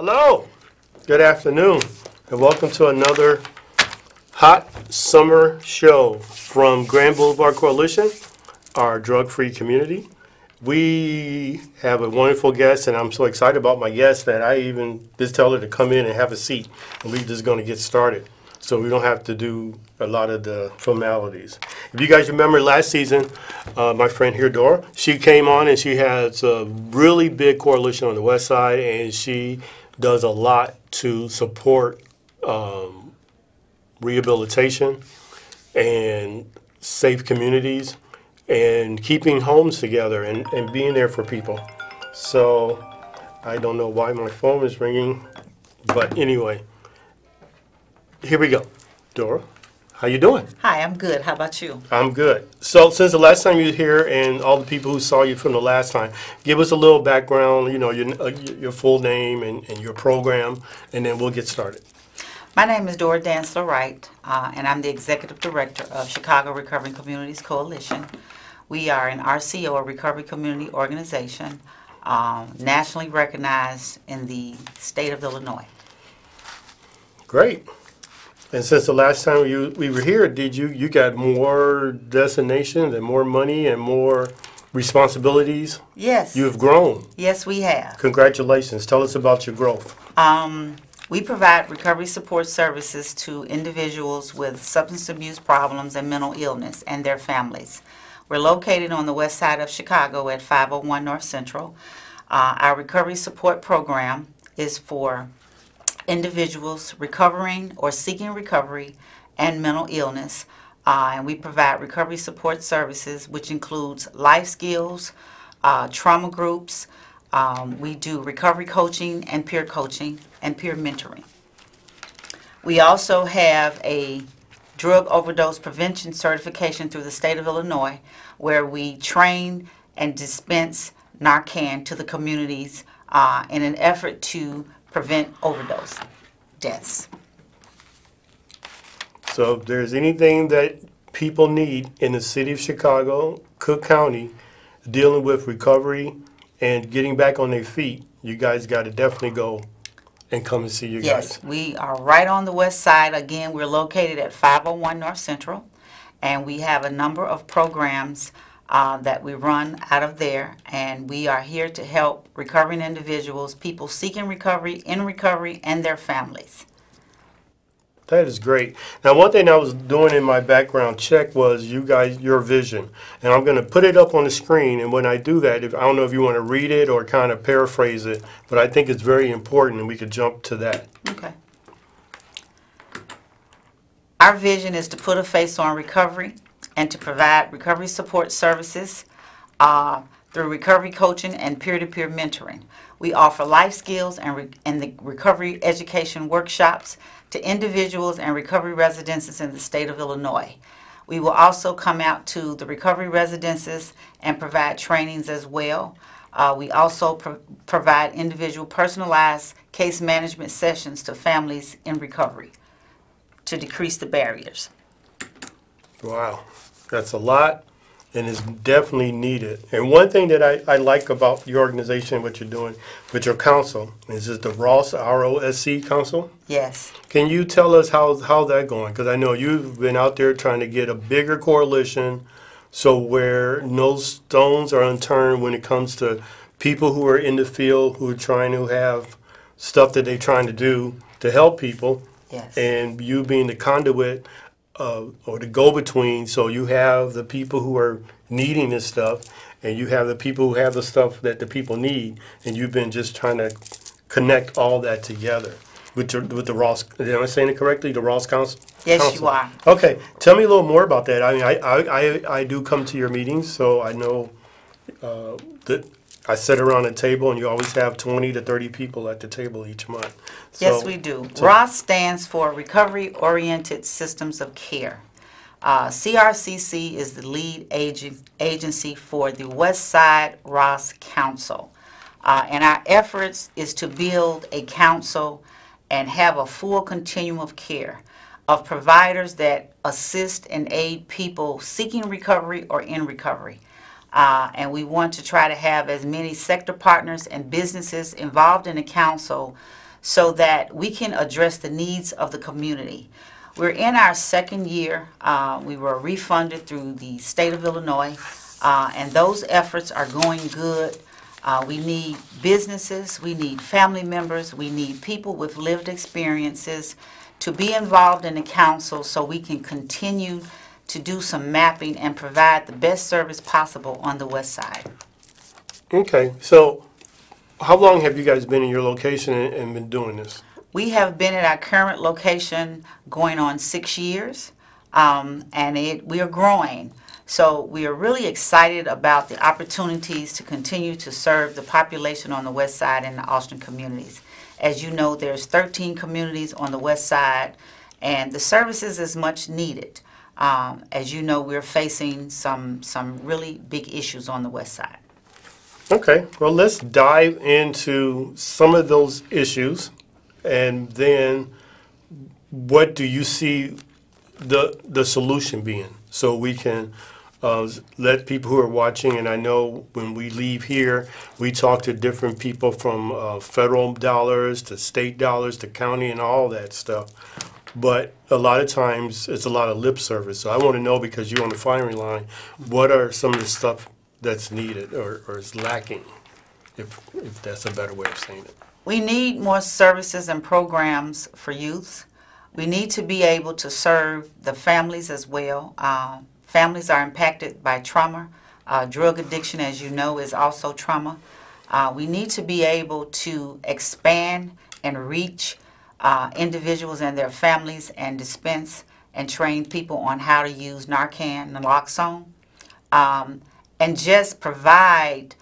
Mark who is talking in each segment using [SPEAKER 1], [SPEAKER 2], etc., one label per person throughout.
[SPEAKER 1] Hello, good afternoon, and welcome to another hot summer show from Grand Boulevard Coalition, our drug-free community. We have a wonderful guest, and I'm so excited about my guest that I even just tell her to come in and have a seat, and we're just going to get started, so we don't have to do a lot of the formalities. If you guys remember last season, my friend here, Dora, she came on and she has a really big coalition on the west side, and she does a lot to support rehabilitation and safe communities and keeping homes together and being there for people. So I don't know why my phone is ringing, but anyway, here we go. Dora, how you doing?
[SPEAKER 2] Hi, I'm good. How about you?
[SPEAKER 1] I'm good. So since the last time you were here and all the people who saw you from the last time, give us a little background, you know, your full name and your program, and then we'll get started.
[SPEAKER 2] My name is Dora Dantzler Wright, and I'm the Executive Director of Chicago Recovering Communities Coalition. We are an RCO, a recovery community organization, nationally recognized in the state of Illinois.
[SPEAKER 1] Great. And since the last time we were here, you got more destinations and more money and more responsibilities?
[SPEAKER 2] Yes.
[SPEAKER 1] You have grown.
[SPEAKER 2] Yes, we have.
[SPEAKER 1] Congratulations. Tell us about your growth.
[SPEAKER 2] We provide recovery support services to individuals with substance abuse problems and mental illness and their families. We're located on the west side of Chicago at 501 North Central. Our recovery support program is for individuals recovering or seeking recovery and mental illness, and we provide recovery support services, which includes life skills, trauma groups. We do recovery coaching and peer mentoring. We also have a drug overdose prevention certification through the state of Illinois, where we train and dispense Narcan to the communities in an effort to prevent overdose deaths.
[SPEAKER 1] So if there's anything that people need in the city of Chicago, Cook County, dealing with recovery and getting back on their feet, you guys got to definitely go and come and see you guys.
[SPEAKER 2] Yes, we are right on the west side. Again, we're located at 501 North Central, and we have a number of programs that we run out of there, and we are here to help recovering individuals, people seeking recovery, in recovery, and their families.
[SPEAKER 1] That is great. Now, one thing I was doing in my background check was your vision, and I'm going to put it up on the screen, and when I do that, I don't know if you want to read it or kind of paraphrase it, but I think it's very important, and we could jump to that.
[SPEAKER 2] Okay. Our vision is to put a face on recovery and to provide recovery support services through recovery coaching and peer-to-peer mentoring. We offer life skills and the recovery education workshops to individuals and recovery residences in the state of Illinois. We will also come out to the recovery residences and provide trainings as well. We also provide individual personalized case management sessions to families in recovery to decrease the barriers.
[SPEAKER 1] Wow, that's a lot, and it's definitely needed. And one thing that I like about your organization, what you're doing with your council, is it the Ross, R-O-S-C Council?
[SPEAKER 2] Yes.
[SPEAKER 1] Can you tell us how that's going? Because I know you've been out there trying to get a bigger coalition, so where no stones are unturned when it comes to people who are in the field, who are trying to have stuff that they're trying to do to help people.
[SPEAKER 2] Yes.
[SPEAKER 1] And you being the conduit or the go-between, so you have the people who are needing this stuff, and you have the people who have the stuff that the people need, and you've been just trying to connect all that together with the Ross. Am I saying it correctly? The Ross Council.
[SPEAKER 2] Yes, you are.
[SPEAKER 1] Okay, tell me a little more about that. I mean, I do come to your meetings, so I know that I sit around a table, and you always have 20 to 30 people at the table each month. So,
[SPEAKER 2] Yes, we do. ROS stands for Recovery-Oriented Systems of Care. CRCC is the lead agency for the West Side ROS Council. And our efforts is to build a council and have a full continuum of care of providers that assist and aid people seeking recovery or in recovery. And we want to try to have as many sector partners and businesses involved in the council so that we can address the needs of the community. We're in our second year. We were refunded through the state of Illinois, and those efforts are going good. We need businesses, we need family members, we need people with lived experiences to be involved in the council so we can continue to do some mapping and provide the best service possible on the west side.
[SPEAKER 1] Okay, so how long have you guys been in your location and been doing this?
[SPEAKER 2] We have been at our current location going on 6 years, and we are growing. So we are really excited about the opportunities to continue to serve the population on the west side and the Austin communities. As you know, there's 13 communities on the west side, and the services is much needed. As you know, we're facing some really big issues on the west side.
[SPEAKER 1] Okay, well, let's dive into some of those issues, and then what do you see the solution being, so we can let people who are watching, and I know when we leave here, we talk to different people from federal dollars to state dollars to county and all that stuff. But a lot of times, it's a lot of lip service. So I want to know, because you're on the firing line, what are some of the stuff that's needed or is lacking, if that's a better way of saying it?
[SPEAKER 2] We need more services and programs for youth. We need to be able to serve the families as well. Families are impacted by trauma. Drug addiction, as you know, is also trauma. We need to be able to expand and reach individuals and their families and dispense and train people on how to use Narcan, naloxone, and just provide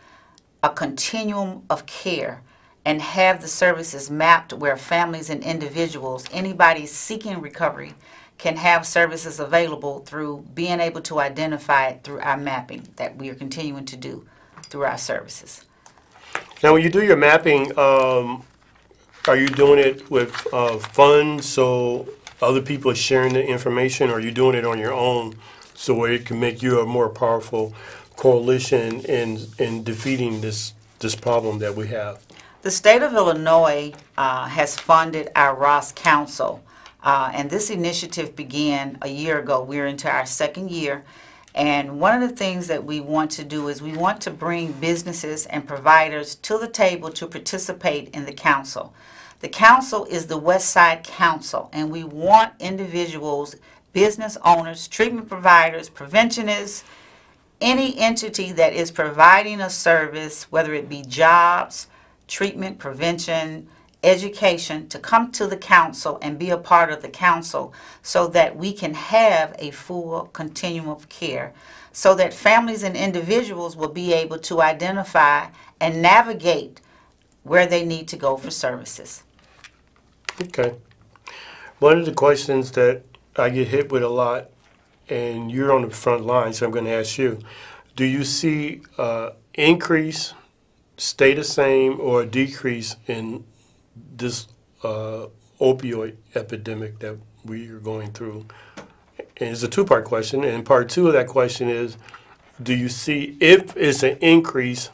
[SPEAKER 2] a continuum of care and have the services mapped where families and individuals, anybody seeking recovery, can have services available through being able to identify it through our mapping that we are continuing to do through our services.
[SPEAKER 1] Now, when you do your mapping, are you doing it with funds, so other people are sharing the information, or are you doing it on your own so it can make you a more powerful coalition in defeating this problem that we have?
[SPEAKER 2] The state of Illinois has funded our Ross Council, and this initiative began a year ago. We're into our second year, and one of the things that we want to do is we want to bring businesses and providers to the table to participate in the council. The council is the West Side Council, and we want individuals, business owners, treatment providers, preventionists, any entity that is providing a service, whether it be jobs, treatment, prevention, education, to come to the council and be a part of the council so that we can have a full continuum of care, so that families and individuals will be able to identify and navigate where they need to go for services.
[SPEAKER 1] Okay. One of the questions that I get hit with a lot, and you're on the front line, so I'm going to ask you, do you see increase, stay the same, or a decrease in this opioid epidemic that we are going through? And it's a two-part question, and part two of that question is, do you see, if it's an increase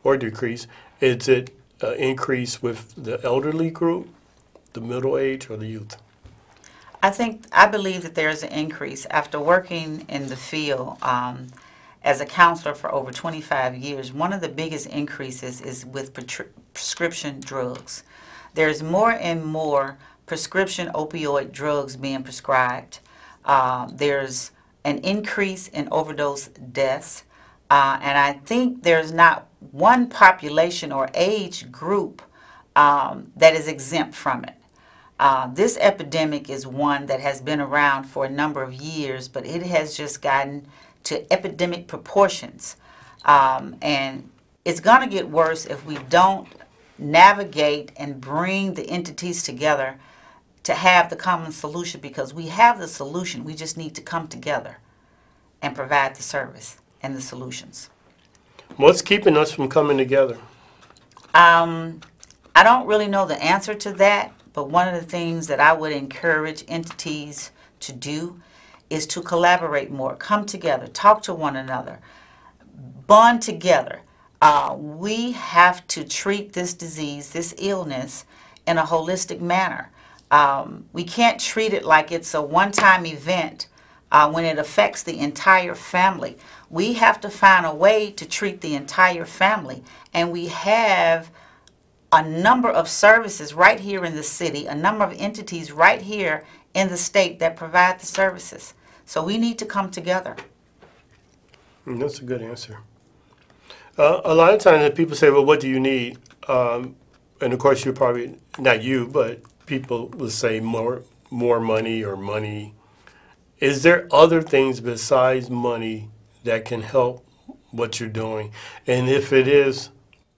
[SPEAKER 1] or decrease, is it an increase with the elderly group, the middle age, or the youth?
[SPEAKER 2] I believe that there's an increase. After working in the field as a counselor for over 25 years, one of the biggest increases is with prescription drugs. There's more and more prescription opioid drugs being prescribed. There's an increase in overdose deaths, and I think there's not one population or age group that is exempt from it. This epidemic is one that has been around for a number of years, but it has just gotten to epidemic proportions. And it's going to get worse if we don't navigate and bring the entities together to have the common solution, because we have the solution. We just need to come together and provide the service and the solutions.
[SPEAKER 1] What's keeping us from coming together?
[SPEAKER 2] I don't really know the answer to that, but one of the things that I would encourage entities to do is to collaborate more, come together, talk to one another, bond together. We have to treat this disease, this illness, in a holistic manner. We can't treat it like it's a one-time event when it affects the entire family. We have to find a way to treat the entire family. And we have a number of services right here in the city, a number of entities right here in the state that provide the services. So we need to come together.
[SPEAKER 1] That's a good answer. A lot of times people say, well, what do you need? And of course, you're probably, not you, but people will say more money or money. Is there other things besides money that can help what you're doing? And if it is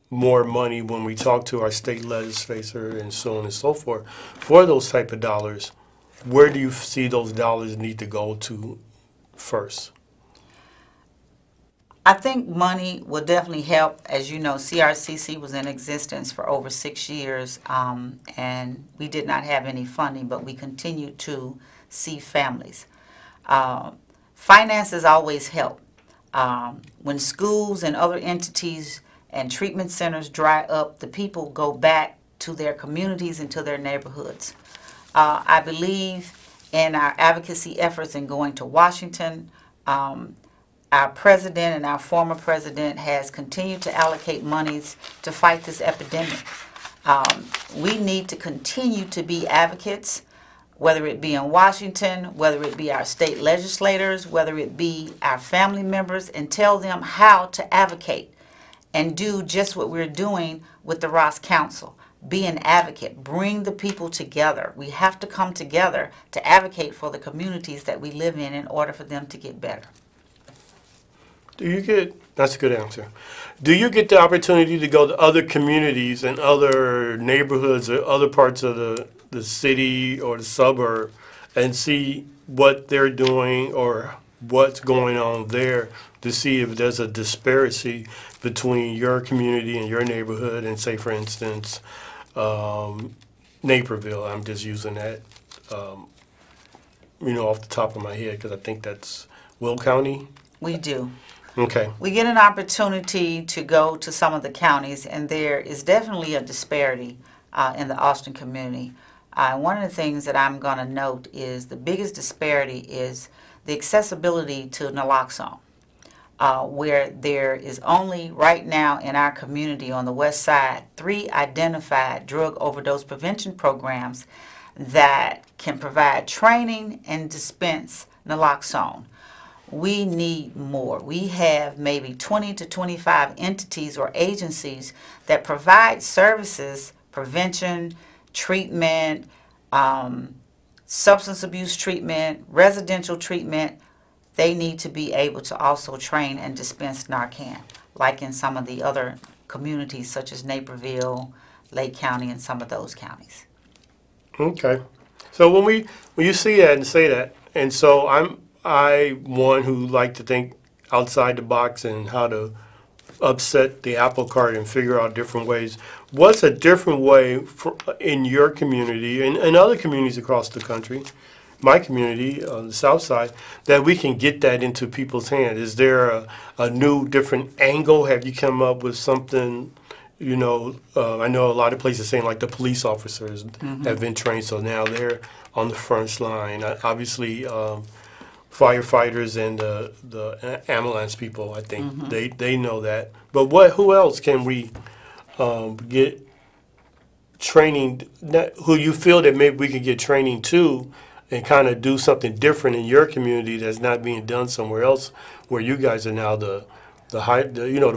[SPEAKER 1] more money, when we talk to our state legislature and so on and so forth, for those type of dollars, where do you see those dollars need to go to first?
[SPEAKER 2] I think money will definitely help. As you know, CRCC was in existence for over 6 years, and we did not have any funding, but we continue to see families. Finances always help. When schools and other entities and treatment centers dry up, the people go back to their communities and to their neighborhoods. I believe in our advocacy efforts in going to Washington. Our president and our former president has continued to allocate monies to fight this epidemic. We need to continue to be advocates, whether it be in Washington, whether it be our state legislators, whether it be our family members, and tell them how to advocate and do just what we're doing with the Ross Council. Be an advocate. Bring the people together. We have to come together to advocate for the communities that we live in order for them to get better.
[SPEAKER 1] That's a good answer. Do you get the opportunity to go to other communities and other neighborhoods or other parts of the city or the suburb and see what they're doing or what's going on there to see if there's a disparity between your community and your neighborhood and, say, for instance, Naperville? I'm just using that, off the top of my head because I think that's Will County.
[SPEAKER 2] We do.
[SPEAKER 1] Okay.
[SPEAKER 2] We get an opportunity to go to some of the counties, and there is definitely a disparity in the Austin community. One of the things that I'm going to note is the biggest disparity is the accessibility to naloxone, where there is only right now in our community on the west side 3 identified drug overdose prevention programs that can provide training and dispense naloxone. We need more. We have maybe 20 to 25 entities or agencies that provide services, prevention, treatment, substance abuse treatment, residential treatment. They need to be able to also train and dispense Narcan, like in some of the other communities such as Naperville, Lake County, and some of those counties.
[SPEAKER 1] Okay. So when you see that and say that, and so I one who like to think outside the box and how to upset the apple cart and figure out different ways. What's a different way in your community and other communities across the country, my community on the south side, that we can get that into people's hands? Is there a new, different angle? Have you come up with something? I know a lot of places saying like the police officers have been trained, so now they're on the front line. Obviously, firefighters and the ambulance people, I think they know that. But who else can we get training, who you feel that maybe we could get training to and kind of do something different in your community that's not being done somewhere else, where you guys are now the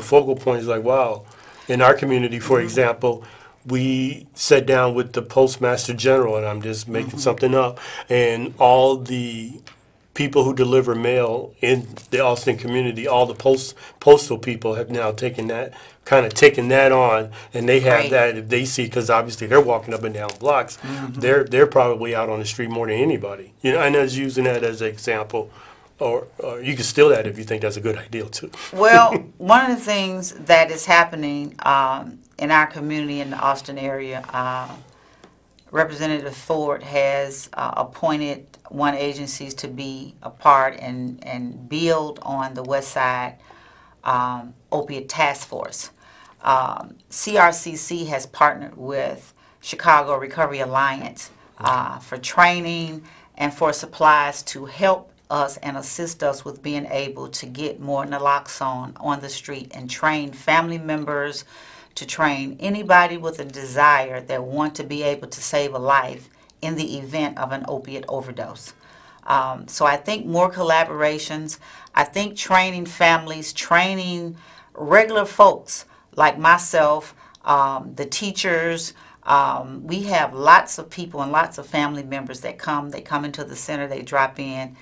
[SPEAKER 1] focal point? Is like, wow, in our community, for example, we sat down with the Postmaster General, and I'm just making something up, and all the people who deliver mail in the Austin community, all the postal people have now taken that on, and they have that if they see, because obviously they're walking up and down blocks, they're probably out on the street more than anybody. And I was using that as an example, or you can steal that if you think that's a good idea too.
[SPEAKER 2] Well, one of the things that is happening in our community in the Austin area, Representative Ford has appointed one agencies to be a part and build on the West Side Opiate Task Force. CRCC has partnered with Chicago Recovery Alliance for training and for supplies to help us and assist us with being able to get more naloxone on the street and train family members, to train anybody with a desire that want to be able to save a life in the event of an opiate overdose. So I think more collaborations. I think training families, training regular folks like myself, the teachers. We have lots of people and lots of family members that come. They come into the center, they drop in.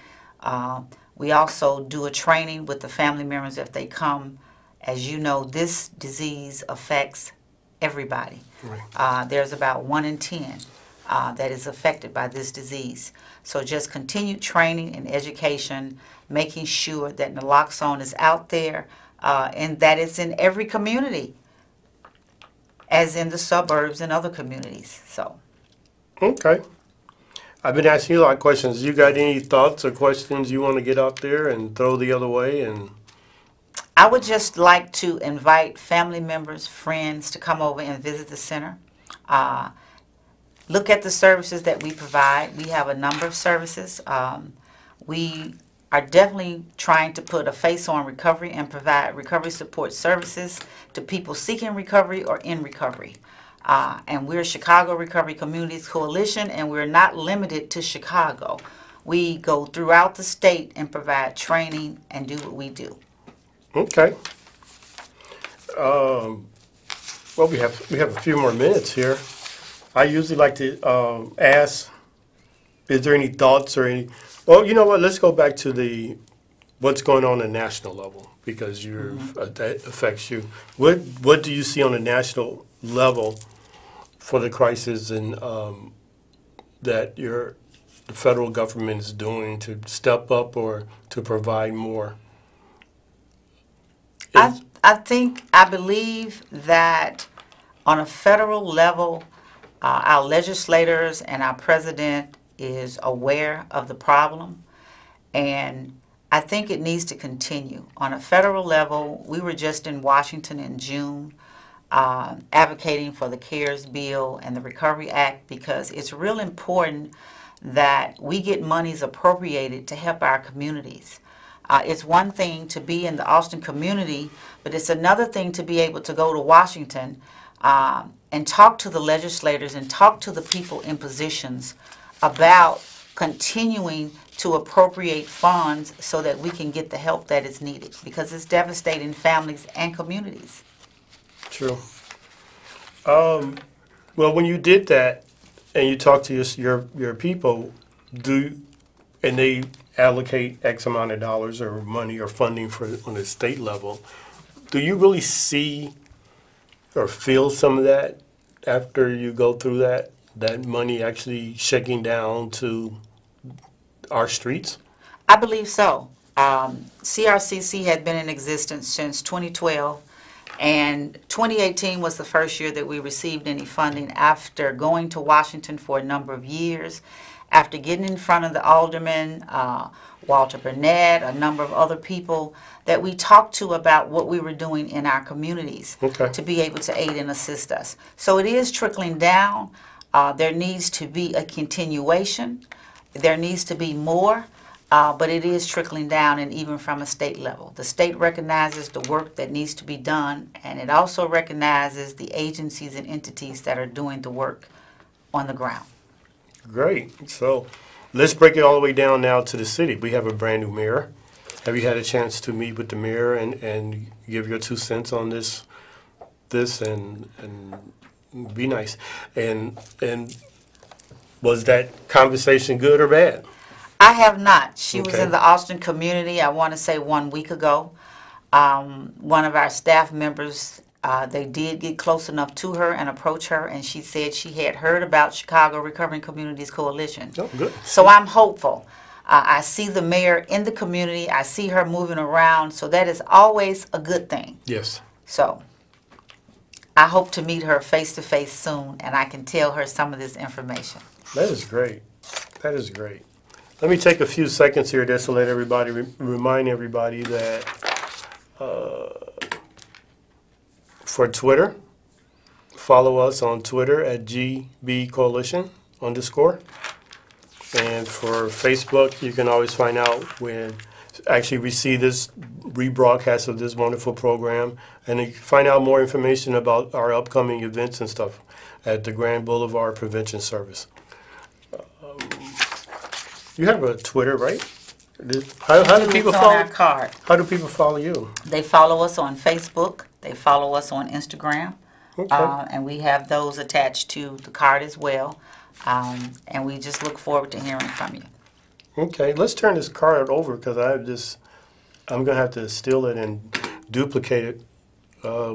[SPEAKER 2] We also do a training with the family members if they come. As you know, this disease affects everybody. Right. There's about 1 in 10 that is affected by this disease. So just continued training and education, making sure that naloxone is out there and that it's in every community, as in the suburbs and other communities. So.
[SPEAKER 1] Okay. I've been asking you a lot of questions. You got any thoughts or questions you want to get out there and throw the other way? And
[SPEAKER 2] I would just like to invite family members, friends to come over and visit the center. Look at the services that we provide. We have a number of services. We are definitely trying to put a face on recovery and provide recovery support services to people seeking recovery or in recovery. And we're Chicago Recovery Communities Coalition, and we're not limited to Chicago. We go throughout the state and provide training and do what we do.
[SPEAKER 1] Okay. Well, we have a few more minutes here. I usually like to ask, is there any thoughts or any? Well, you know what? Let's go back to what's going on at the national level, because that affects you. What do you see on the national level for the crisis and that the federal government is doing to step up or to provide more?
[SPEAKER 2] I believe that on a federal level, our legislators and our president is aware of the problem, and I think it needs to continue. On a federal level, we were just in Washington in June advocating for the CARES bill and the Recovery Act, because it's real important that we get monies appropriated to help our communities. It's one thing to be in the Austin community, but it's another thing to be able to go to Washington and talk to the legislators and talk to the people in positions about continuing to appropriate funds so that we can get the help that is needed, because it's devastating families and communities.
[SPEAKER 1] True. Well, when you did that and you talked to your people, and they allocate X amount of dollars or money or funding on the state level, do you really see or feel some of that after you go through that money actually shaking down to our streets?
[SPEAKER 2] I believe so. CRCC had been in existence since 2012, and 2018 was the first year that we received any funding after going to Washington for a number of years, after getting in front of the alderman, Walter Burnett, a number of other people that we talked to about what we were doing in our communities to be able to aid and assist us. So it is trickling down. There needs to be a continuation. There needs to be more, but it is trickling down, and even from a state level. The state recognizes the work that needs to be done, and it also recognizes the agencies and entities that are doing the work on the ground.
[SPEAKER 1] Great. So let's break it all the way down now to the city. We have a brand new mayor. Have you had a chance to meet with the mayor and give your 2 cents on this and be nice? And was that conversation good or bad?
[SPEAKER 2] I have not. She was in the Austin community, I want to say 1 week ago. One of our staff members, they did get close enough to her and approach her, and she said she had heard about Chicago Recovering Communities Coalition.
[SPEAKER 1] Oh, good.
[SPEAKER 2] So I'm hopeful. I see the mayor in the community. I see her moving around, so that is always a good thing.
[SPEAKER 1] Yes.
[SPEAKER 2] So I hope to meet her face-to-face soon, and I can tell her some of this information.
[SPEAKER 1] That is great. That is great. Let me take a few seconds here just to let everybody, remind everybody that for Twitter, follow us on Twitter at GBCoalition_. And for Facebook, you can always find out when actually we see this rebroadcast of this wonderful program. And you can find out more information about our upcoming events and stuff at the Grand Boulevard Prevention Service. You have a Twitter, right? How do people
[SPEAKER 2] It's on
[SPEAKER 1] follow?
[SPEAKER 2] our card.
[SPEAKER 1] How do people follow you?
[SPEAKER 2] They follow us on Facebook. They follow us on Instagram.
[SPEAKER 1] Okay.
[SPEAKER 2] And we have those attached to the card as well. And we just look forward to hearing from you.
[SPEAKER 1] Okay, let's turn this card over because I'm going to have to steal it and duplicate it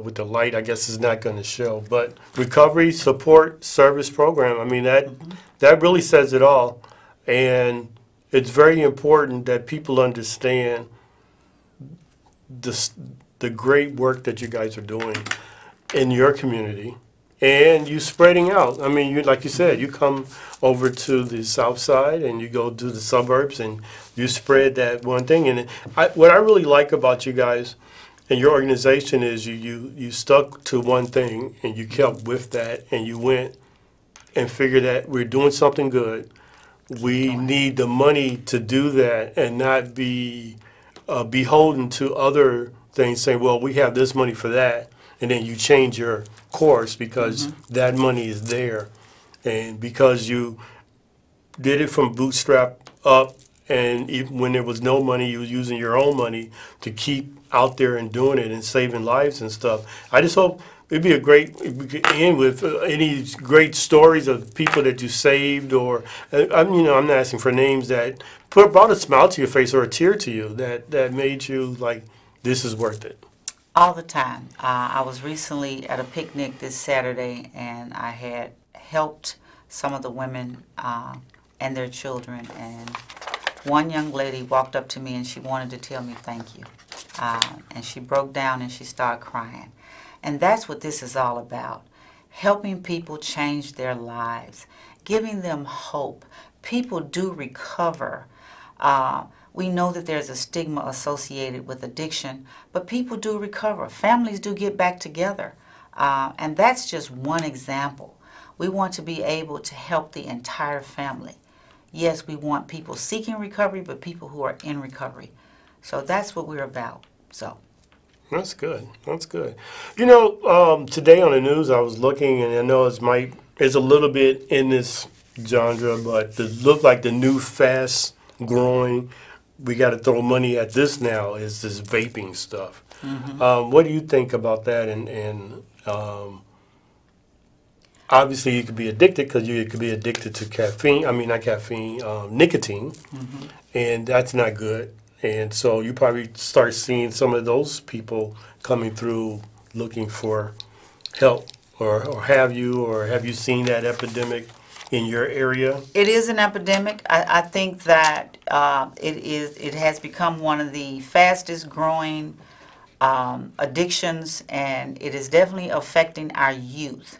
[SPEAKER 1] with the light. I guess it's not going to show. But Recovery Support Service Program, I mean, that really says it all. And it's very important that people understand the great work that you guys are doing in your community. And you spreading out. I mean, like you said, you come over to the south side and you go to the suburbs and you spread that one thing. And what I really like about you guys and your organization is you stuck to one thing and you kept with that and you went and figured that we're doing something good. We need the money to do that and not be beholden to other things saying, well, we have this money for that. And then you change your course because that money is there. And because you did it from bootstrap up, and even when there was no money, you was using your own money to keep out there and doing it and saving lives and stuff. I just hope it'd be if we could end with any great stories of people that you saved, or I'm not asking for names that brought a smile to your face or a tear to you that made you like, this is worth it.
[SPEAKER 2] All the time. I was recently at a picnic this Saturday, and I had helped some of the women and their children. And one young lady walked up to me, and she wanted to tell me thank you. And she broke down, and she started crying. And that's what this is all about, helping people change their lives, giving them hope. People do recover. We know that there's a stigma associated with addiction, but people do recover. Families do get back together. And that's just one example. We want to be able to help the entire family. Yes, we want people seeking recovery, but people who are in recovery. So that's what we're about. So.
[SPEAKER 1] That's good. That's good. You know, today on the news I was looking, and I know it's a little bit in this genre, but it looked like the new fast growing, we got to throw money at this now, is this vaping stuff. What do you think about that? And obviously you could be addicted because you could be addicted to caffeine. I mean, not caffeine, nicotine, and that's not good. And so you probably start seeing some of those people coming through looking for help, or have you seen that epidemic in your area? It
[SPEAKER 2] is an epidemic. I think that it has become one of the fastest growing addictions, and it is definitely affecting our youth.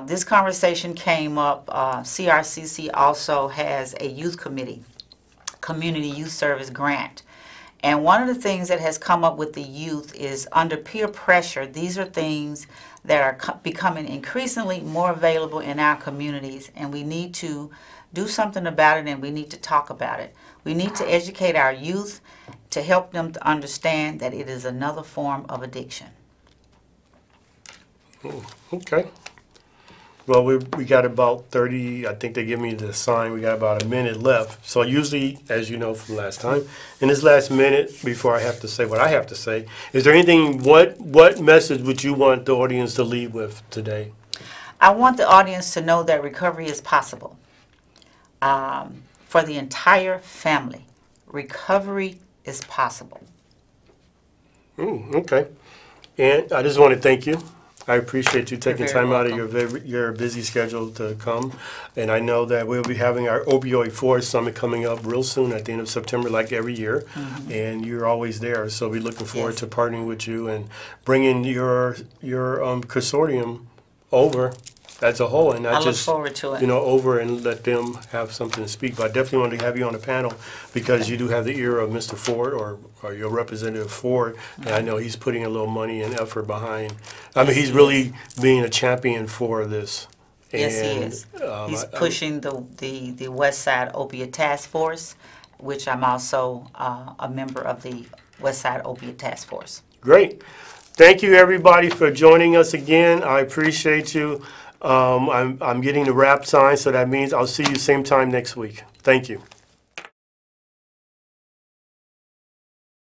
[SPEAKER 2] This conversation came up. CRCC also has a youth committee, Community Youth Service Grant. And one of the things that has come up with the youth is under peer pressure. These are things that are becoming increasingly more available in our communities, and we need to do something about it, and we need to talk about it. We need to educate our youth to help them to understand that it is another form of addiction.
[SPEAKER 1] Okay. Well, we got about 30, I think they give me the sign, we got about a minute left. So usually, as you know from last time, in this last minute, before I have to say what I have to say, is there anything, what message would you want the audience to leave with today?
[SPEAKER 2] I want the audience to know that recovery is possible for the entire family. Recovery is possible.
[SPEAKER 1] Okay. And I just want to thank you. I appreciate you taking time out of your busy schedule to come. And I know that we'll be having our Opioid Forest Summit coming up real soon at the end of September, like every year. And you're always there. So we're looking forward to partnering with you and bringing your consortium over as a whole, and
[SPEAKER 2] I
[SPEAKER 1] not
[SPEAKER 2] look
[SPEAKER 1] just,
[SPEAKER 2] forward to it.
[SPEAKER 1] you know, over and let them have something to speak. But I definitely wanted to have you on the panel because you do have the ear of Mr. Ford or your representative Ford, and I know he's putting a little money and effort behind. I mean, he's really being a champion for this.
[SPEAKER 2] Yes, he
[SPEAKER 1] And,
[SPEAKER 2] is. He's pushing the West Side Opiate Task Force, which I'm also a member of the West Side Opiate Task Force.
[SPEAKER 1] Great. Thank you, everybody, for joining us again. I appreciate you. I'm getting the wrap sign, so that means I'll see you same time next week. Thank you.